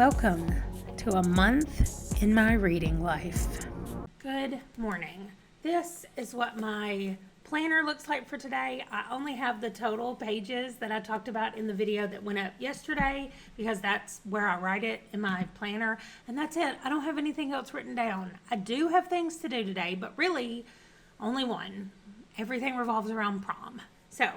Welcome to a month in my reading life. Good morning. This is what my planner looks like for today. I only have the total pages that I talked about in the video that went up yesterday because that's where I write it in my planner, and that's it. I don't have anything else written down. I do have things to do today, but really only one. Everything revolves around prom. So,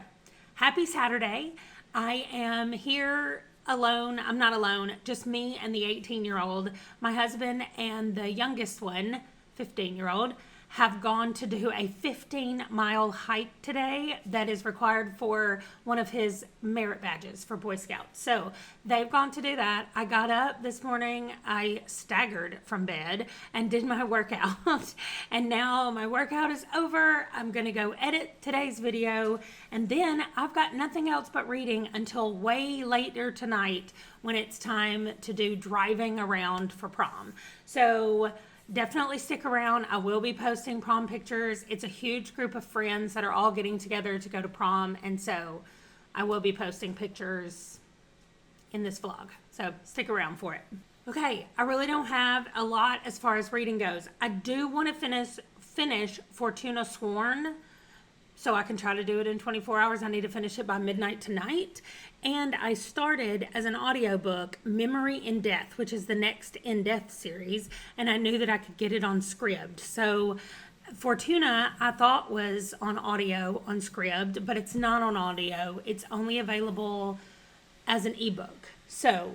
happy Saturday. I am here alone. I'm not alone, just me and the 18-year-old. My husband and the youngest one, 15-year-old, have gone to do a 15-mile hike today that is required for one of his merit badges for Boy Scouts. So they've gone to do that. I got up this morning, I staggered from bed and did my workout. And now my workout is over. I'm going to go edit today's video. And then I've got nothing else but reading until way later tonight when it's time to do driving around for prom. So definitely stick around. I will be posting prom pictures. It's a huge group of friends that are all getting together to go to prom, and so I will be posting pictures in this vlog. So stick around for it. Okay, I really don't have a lot as far as reading goes. I do want to finish Fortuna Sworn, so I can try to do it in 24 hours. I need to finish it by midnight tonight. And I started as an audiobook, Memory in Death, which is the next In Death series. And I knew that I could get it on Scribd. So Fortuna, I thought was on audio on Scribd, but it's not on audio. It's only available as an ebook. So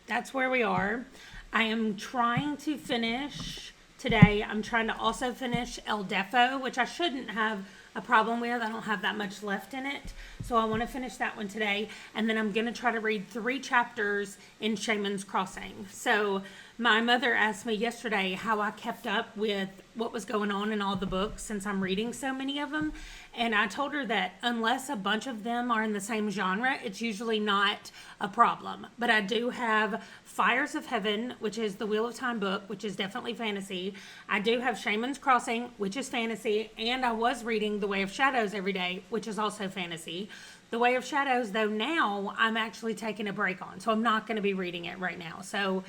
that's where we are. I am trying to finish today. I'm trying to also finish El Defo, which I shouldn't have a problem with. I don't have that much left in it. So I want to finish that one today. And then I'm going to try to read 3 chapters in Shaman's Crossing. So my mother asked me yesterday how I kept up with what was going on in all the books since I'm reading so many of them. And I told her that unless a bunch of them are in the same genre, it's usually not a problem. But I do have Fires of Heaven, which is the Wheel of Time book, which is definitely fantasy. I do have Shaman's Crossing, which is fantasy. And I was reading The Way of Shadows every day, which is also fantasy. The Way of Shadows, though, now I'm actually taking a break on. So I'm not going to be reading it right now. So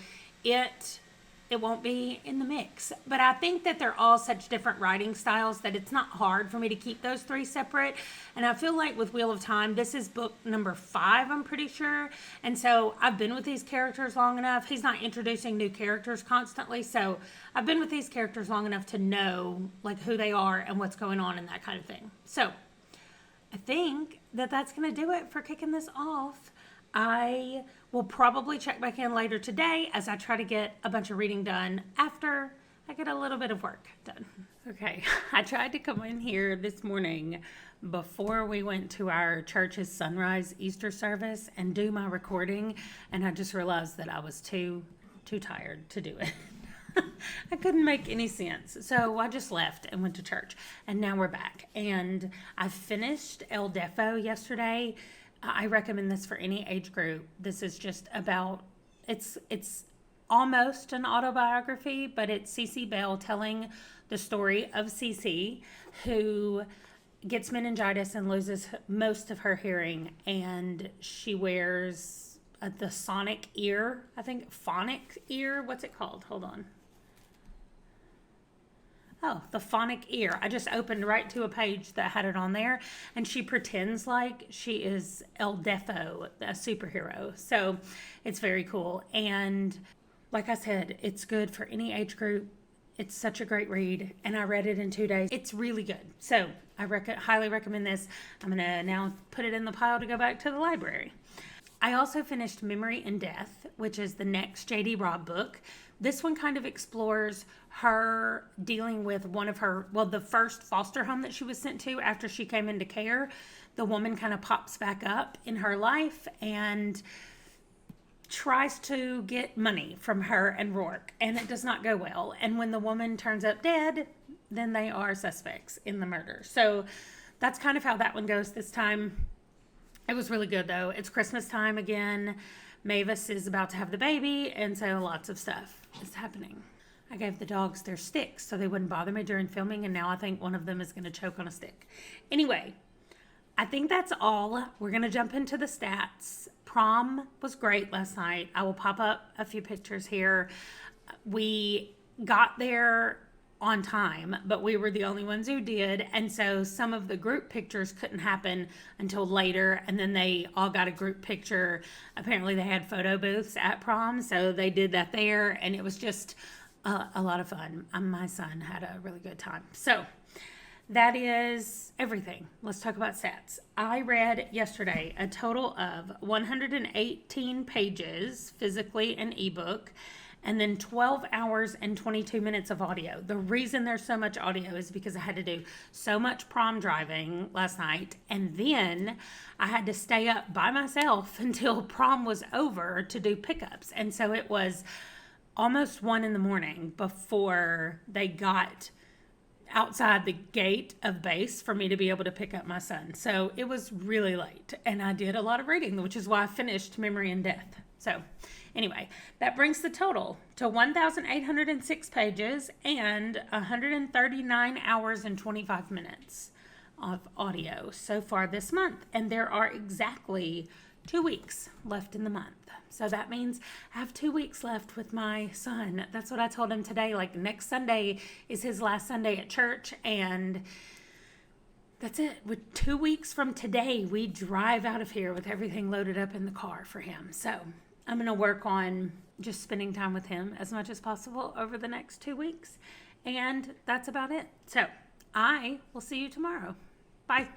it won't be in the mix. But I think that they're all such different writing styles that it's not hard for me to keep those 3 separate. And I feel like with Wheel of Time, this is book number 5, I'm pretty sure. And so I've been with these characters long enough. He's not introducing new characters constantly. So I've been with these characters long enough to know like who they are and what's going on and that kind of thing. So I think that that's going to do it for kicking this off. I will probably check back in later today as I try to get a bunch of reading done after I get a little bit of work done. Okay, I tried to come in here this morning before we went to our church's sunrise Easter service and do my recording, and I just realized that I was too tired to do it. I couldn't make any sense. So I just left and went to church, and now we're back. And I finished El Defo yesterday. I recommend this for any age group. This is just about, it's almost an autobiography, but it's Cece Bell telling the story of Cece, who gets meningitis and loses most of her hearing, and she wears the sonic ear, I think phonic ear. What's it called? Hold on. Oh, the phonic ear. I just opened right to a page that had it on there, and she pretends like she is El Defo, a superhero. So it's very cool. And like I said, it's good for any age group. It's such a great read, and I read it in 2 days. It's really good. So I highly recommend this. I'm going to now put it in the pile to go back to the library. I also finished Memory in Death, which is the next J.D. Robb book. This one kind of explores her dealing with the first foster home that she was sent to after she came into care. The woman kind of pops back up in her life and tries to get money from her and Rourke, and it does not go well. And when the woman turns up dead, then they are suspects in the murder. So that's kind of how that one goes this time. It was really good, though. It's Christmas time again. Mavis is about to have the baby, and so lots of stuff is happening. I gave the dogs their sticks so they wouldn't bother me during filming, and now I think one of them is going to choke on a stick. Anyway, I think that's all. We're going to jump into the stats. Prom was great last night. I will pop up a few pictures here. We got there on time, but we were the only ones who did. And so some of the group pictures couldn't happen until later. And then they all got a group picture. Apparently they had photo booths at prom. So they did that there. And it was just a lot of fun. My son had a really good time. So that is everything. Let's talk about stats. I read yesterday a total of 118 pages physically in ebook, and then 12 hours and 22 minutes of audio. The reason there's so much audio is because I had to do so much prom driving last night, and then I had to stay up by myself until prom was over to do pickups. And so it was almost 1 a.m. before they got outside the gate of base for me to be able to pick up my son. So it was really late, and I did a lot of reading, which is why I finished Memory and Death. So anyway, that brings the total to 1,806 pages and 139 hours and 25 minutes of audio so far this month. And there are exactly 2 weeks left in the month. So that means I have 2 weeks left with my son. That's what I told him today. Like, next Sunday is his last Sunday at church, and that's it. With 2 weeks from today, we drive out of here with everything loaded up in the car for him. So I'm going to work on just spending time with him as much as possible over the next 2 weeks. And that's about it. So I will see you tomorrow. Bye.